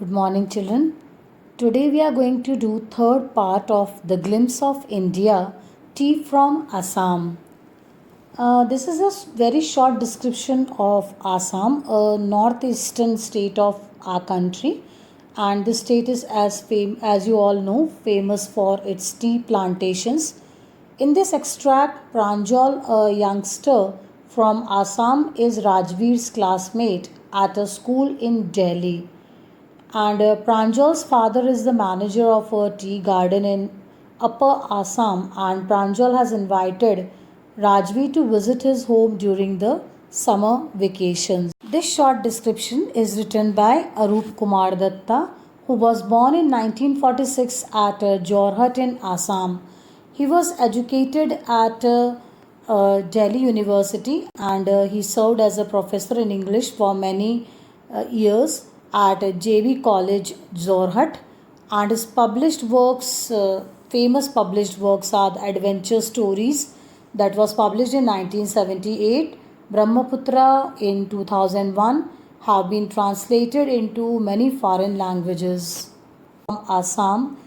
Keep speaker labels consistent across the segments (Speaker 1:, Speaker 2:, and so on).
Speaker 1: Good morning, children. Today we are going to do third part of The Glimpse of India, Tea from Assam. This is a very short description of Assam, a northeastern state of our country, and the state is as you all know famous for its tea plantations. In this extract, Pranjal, a youngster from Assam, is Rajveer's classmate at a school in Delhi. And Pranjal's father is the manager of a tea garden in Upper Assam, and Pranjal has invited Rajvi to visit his home during the summer vacations. This short description is written by Arup Kumar Datta, who was born in 1946 at Jorhat in Assam. He was educated at Delhi University and he served as a professor in English for many years at JB College, Jorhat, and his famous published works are the Adventure Stories that was published in 1978, Brahmaputra in 2001, have been translated into many foreign languages. From Assam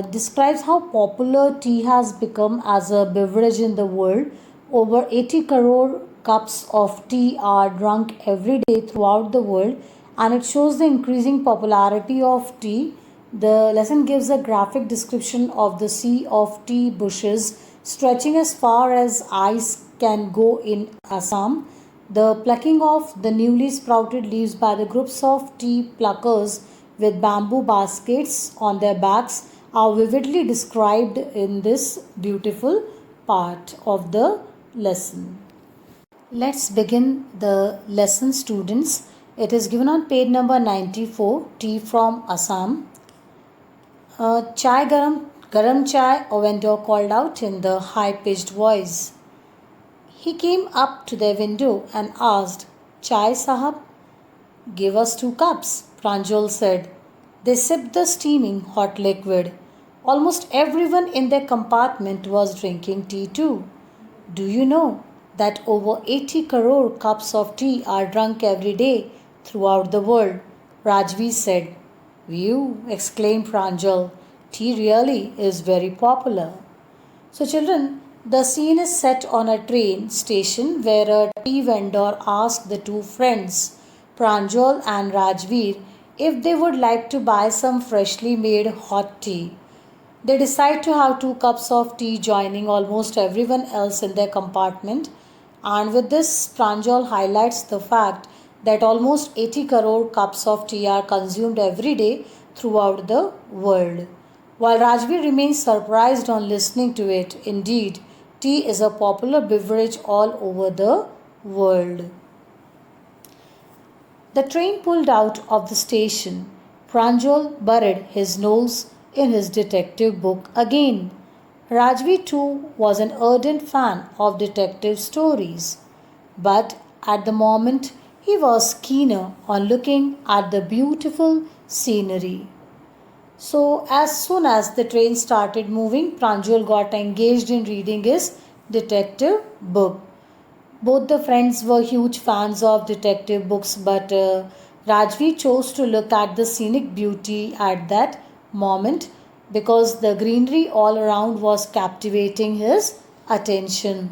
Speaker 1: describes how popular tea has become as a beverage in the world. Over 80 crore cups of tea are drunk every day throughout the world, and it shows the increasing popularity of tea. The lesson gives a graphic description of the sea of tea bushes stretching as far as eyes can go in Assam. The plucking of the newly sprouted leaves by the groups of tea pluckers with bamboo baskets on their backs are vividly described in this beautiful part of the lesson. Let's begin the lesson, students. It is given on page number 94, Tea from Assam. Chai garam chai, a vendor called out in the high-pitched voice. He came up to their window and asked, Chai sahab? Give us 2 cups, Pranjal said. They sipped the steaming hot liquid. Almost everyone in their compartment was drinking tea too. Do you know that over 80 crore cups of tea are drunk every day throughout the world? Rajvi said. View, exclaimed Pranjal. Tea really is very popular. So, children, the scene is set on a train station where a tea vendor asked the 2 friends, Pranjal and Rajveer, if they would like to buy some freshly made hot tea. They decide to have 2 cups of tea, joining almost everyone else in their compartment. And with this, Pranjal highlights the fact that almost 80 crore cups of tea are consumed every day throughout the world. While Rajvi remains surprised on listening to it, indeed, tea is a popular beverage all over the world. The train pulled out of the station. Pranjal buried his nose in his detective book again. Rajvi too was an ardent fan of detective stories, but at the moment he was keener on looking at the beautiful scenery. So, as soon as the train started moving, Pranjal got engaged in reading his detective book. Both the friends were huge fans of detective books, but Rajvi chose to look at the scenic beauty at that moment because the greenery all around was captivating his attention.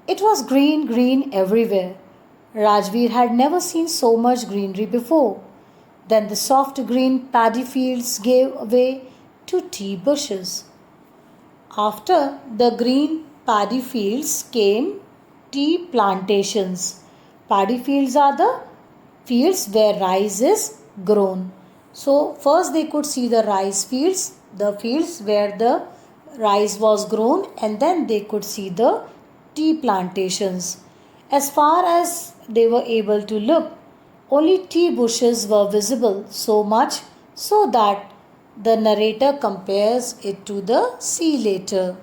Speaker 1: It was green, green everywhere. Rajveer had never seen so much greenery before. Then the soft green paddy fields gave way to tea bushes. After the green paddy fields came tea plantations. Paddy fields are the fields where rice is grown. So first they could see the rice fields, the fields where the rice was grown, and then they could see the tea plantations. As far as they were able to look, only tea bushes were visible, so much so that the narrator compares it to the sea later.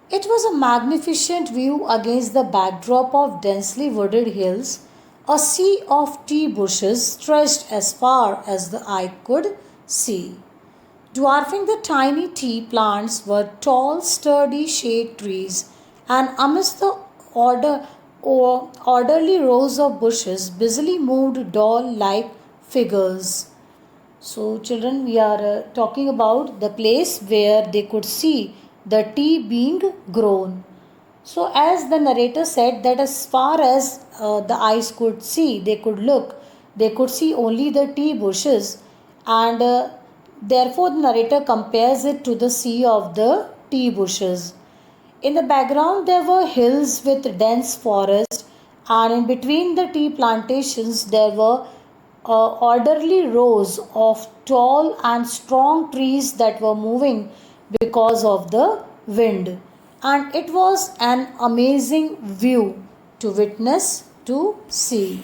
Speaker 1: It was a magnificent view against the backdrop of densely wooded hills. A sea of tea bushes stretched as far as the eye could see. Dwarfing the tiny tea plants were tall, sturdy shade trees, and amidst the orderly rows of bushes busily moved doll like figures. So, children, we are talking about the place where they could see the tea being grown. So, as the narrator said, that as far as the eyes could see, they could look, they could see only the tea bushes, and therefore, the narrator compares it to the sea of the tea bushes. In the background, there were hills with dense forest, and in between the tea plantations, there were orderly rows of tall and strong trees that were moving because of the wind. And it was an amazing view to witness, to see.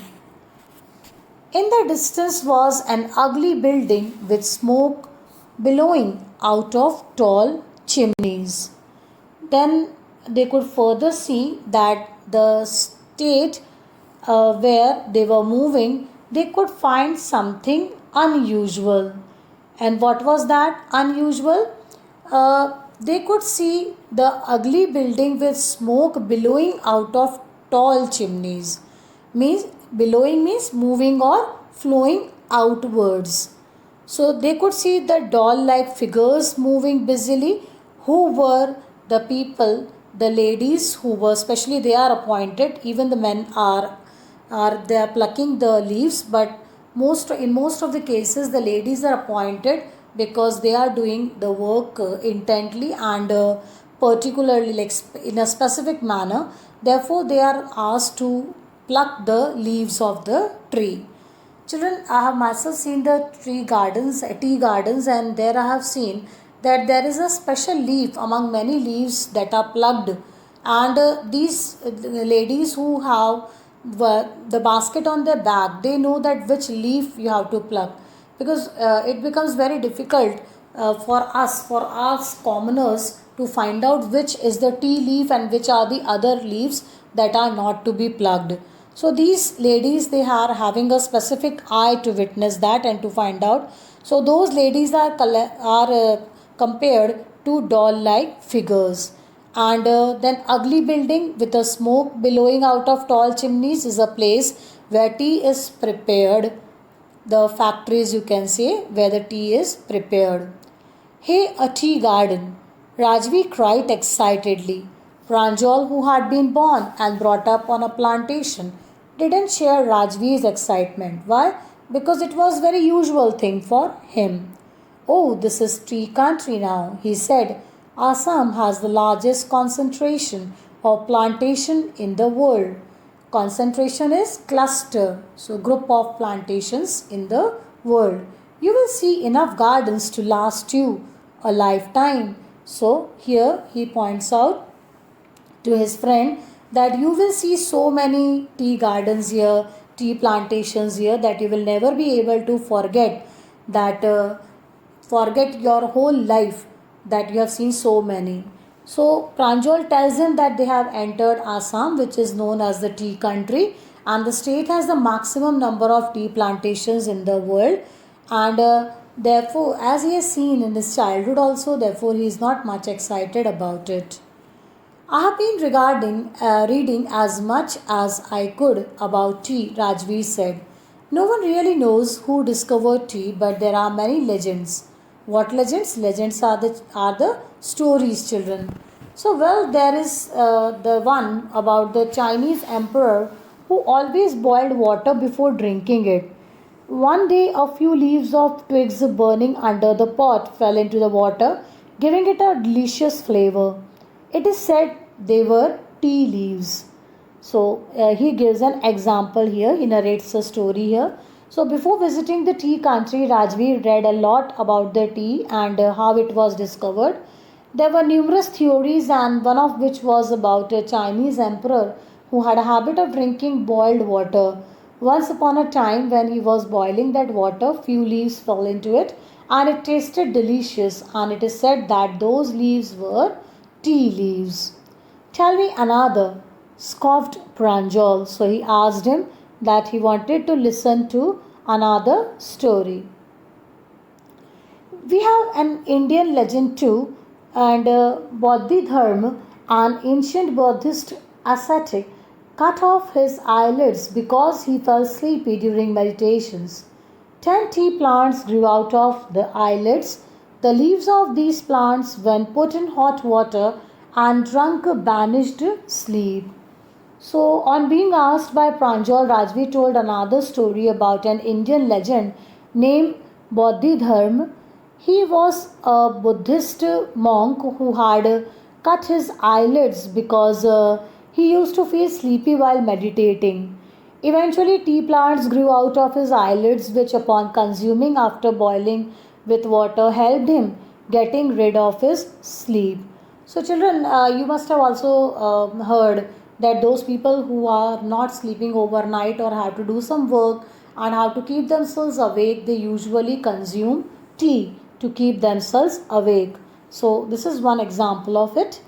Speaker 1: In the distance was an ugly building with smoke billowing out of tall chimneys. Then they could further see that the state where they were moving, they could find something unusual. And what was that unusual? They could see the ugly building with smoke billowing out of tall chimneys. Means billowing means moving or flowing outwards. So they could see the doll like figures moving busily, who were the people, the ladies who were, especially they are appointed, even the men are they are plucking the leaves, but most of the cases the ladies are appointed because they are doing the work intently and particularly like in a specific manner. Therefore, they are asked to pluck the leaves of the tree. Children, I have myself seen the tea gardens, and there I have seen that there is a special leaf among many leaves that are plucked, and these ladies who have the basket on their back, they know that which leaf you have to pluck, because it becomes very difficult for us commoners to find out which is the tea leaf and which are the other leaves that are not to be plucked. So these ladies, they are having a specific eye to witness that and to find out. So those ladies are compared to doll-like figures. And then ugly building with a smoke billowing out of tall chimneys is a place where tea is prepared. The factories, you can say, where the tea is prepared. Hey, a tea garden, Rajvi cried excitedly. Pranjal, who had been born and brought up on a plantation, didn't share Rajvi's excitement. Why? Because it was very usual thing for him. Oh, this is tea country now, he said. Assam has the largest concentration of plantation in the world. Concentration is cluster, so group of plantations in the world. You will see enough gardens to last you a lifetime. So here he points out to his friend that you will see so many tea gardens here, tea plantations here, that you will never be able to forget your whole life that you have seen so many. So Pranjal tells him that they have entered Assam, which is known as the tea country, and the state has the maximum number of tea plantations in the world, and therefore, as he has seen in his childhood also, therefore he is not much excited about it. I have been reading as much as I could about tea, Rajveer said. No one really knows who discovered tea, but there are many legends. What legends? Legends are the stories, children. So, well, there is the one about the Chinese emperor who always boiled water before drinking it. One day, a few leaves of twigs burning under the pot fell into the water, giving it a delicious flavor. It is said they were tea leaves. So he gives an example here. He narrates a story here. So before visiting the tea country, Rajveer read a lot about the tea and how it was discovered. There were numerous theories, and one of which was about a Chinese emperor who had a habit of drinking boiled water. Once upon a time, when he was boiling that water, few leaves fell into it and it tasted delicious, and it is said that those leaves were tea leaves. Tell me another, scoffed Pranjal. So he asked him that he wanted to listen to another story. We have an Indian legend too, and Bodhidharma, an ancient Buddhist ascetic, cut off his eyelids because he felt sleepy during meditations. 10 tea plants grew out of the islets. The leaves of these plants, when put in hot water and drunk, banished sleep. So, on being asked by Pranjal, Rajvi told another story about an Indian legend named Bodhidharma. He was a Buddhist monk who had cut his eyelids because he used to feel sleepy while meditating. Eventually, tea plants grew out of his eyelids, which, upon consuming after boiling with water, helped him getting rid of his sleep. So, children, you must have also heard that those people who are not sleeping overnight or have to do some work and have to keep themselves awake, they usually consume tea to keep themselves awake. So, this is one example of it.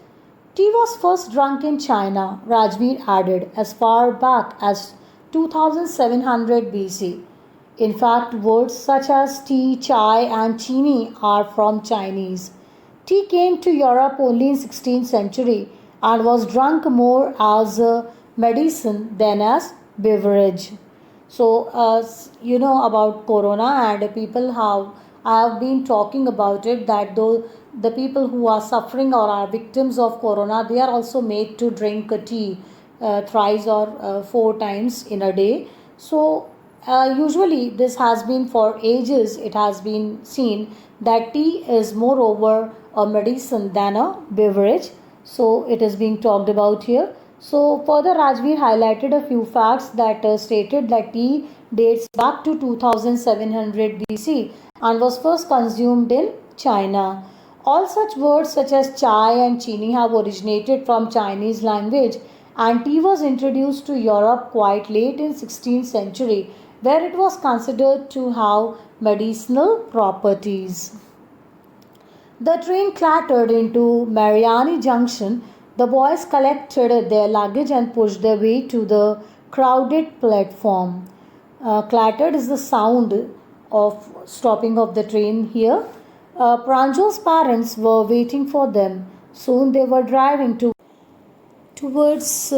Speaker 1: Tea was first drunk in China, Rajveer added, as far back as 2700 BC. In fact, words such as tea, chai, and chini are from Chinese. Tea came to Europe only in 16th century and was drunk more as a medicine than as beverage. So, you know about corona, and people have I have been talking about it, that though the people who are suffering or are victims of corona, they are also made to drink tea thrice or four times in a day. So, usually this has been for ages. It has been seen that tea is moreover a medicine than a beverage. So, it is being talked about here. So, further, Rajveer highlighted a few facts that stated that tea dates back to 2700 BC and was first consumed in China. All such words such as chai and chini have originated from Chinese language, and tea was introduced to Europe quite late in 16th century, where it was considered to have medicinal properties. The train clattered into Mariani Junction. The boys collected their luggage and pushed their way to the crowded platform. Clattered is the sound of stopping of the train here. Pranjal's parents were waiting for them. Soon they were driving towards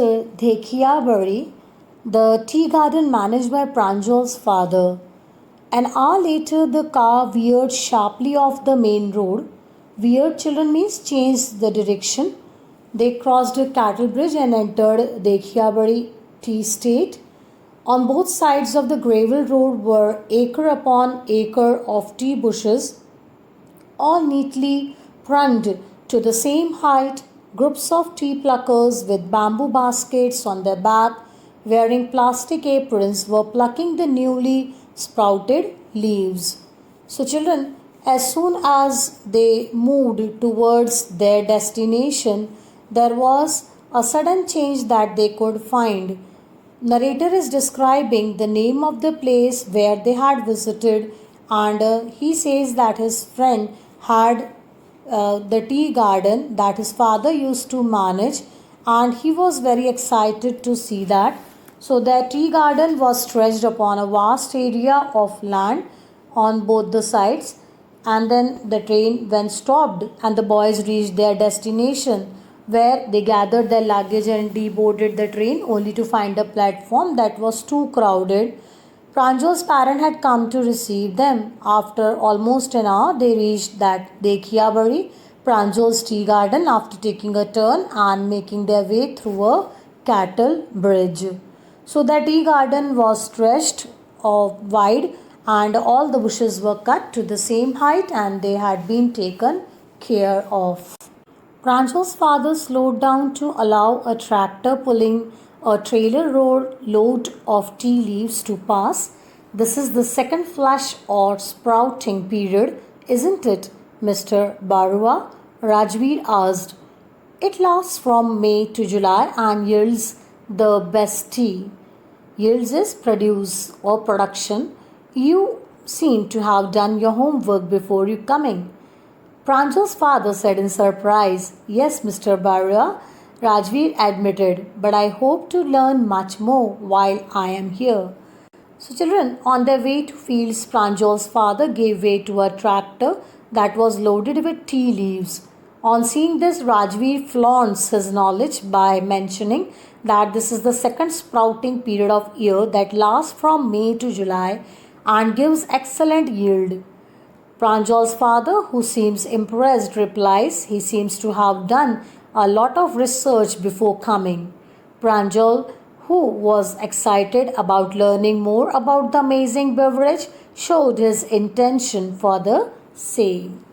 Speaker 1: Dekhiabari, the tea garden managed by Pranjal's father. An hour later, the car veered sharply off the main road. Veered, children, means changed the direction. They crossed a cattle bridge and entered Dekhiabari tea estate. On both sides of the gravel road were acre upon acre of tea bushes, all neatly pruned to the same height. Groups of tea pluckers with bamboo baskets on their back, wearing plastic aprons, were plucking the newly sprouted leaves. So, children, as soon as they moved towards their destination, there was a sudden change that they could find. Narrator is describing the name of the place where they had visited, and he says that his friend had the tea garden that his father used to manage, and he was very excited to see that. So, their tea garden was stretched upon a vast area of land on both the sides, and then the train when stopped and the boys reached their destination, where they gathered their luggage and deboarded the train, only to find a platform that was too crowded. Pranjal's parent had come to receive them. After almost an hour, they reached that Dekhiabari, Pranjal's tea garden, after taking a turn and making their way through a cattle bridge. So the tea garden was stretched wide, and all the bushes were cut to the same height, and they had been taken care of. Pranjal's father slowed down to allow a tractor pulling a trailer load of tea leaves to pass. This is the second flush or sprouting period, isn't it, Mr. Barua? Rajveer asked. It lasts from May to July and yields the best tea. Yields is produce or production. You seem to have done your homework before you coming. Pranjal's father said in surprise. Yes, Mr. Barua, Rajveer admitted, but I hope to learn much more while I am here. So, children, on their way to fields, Pranjal's father gave way to a tractor that was loaded with tea leaves. On seeing this, Rajveer flaunts his knowledge by mentioning that this is the second sprouting period of year that lasts from May to July, and gives excellent yield. Pranjal's father, who seems impressed, replies he seems to have done a lot of research before coming. Pranjal, who was excited about learning more about the amazing beverage, showed his intention for the same.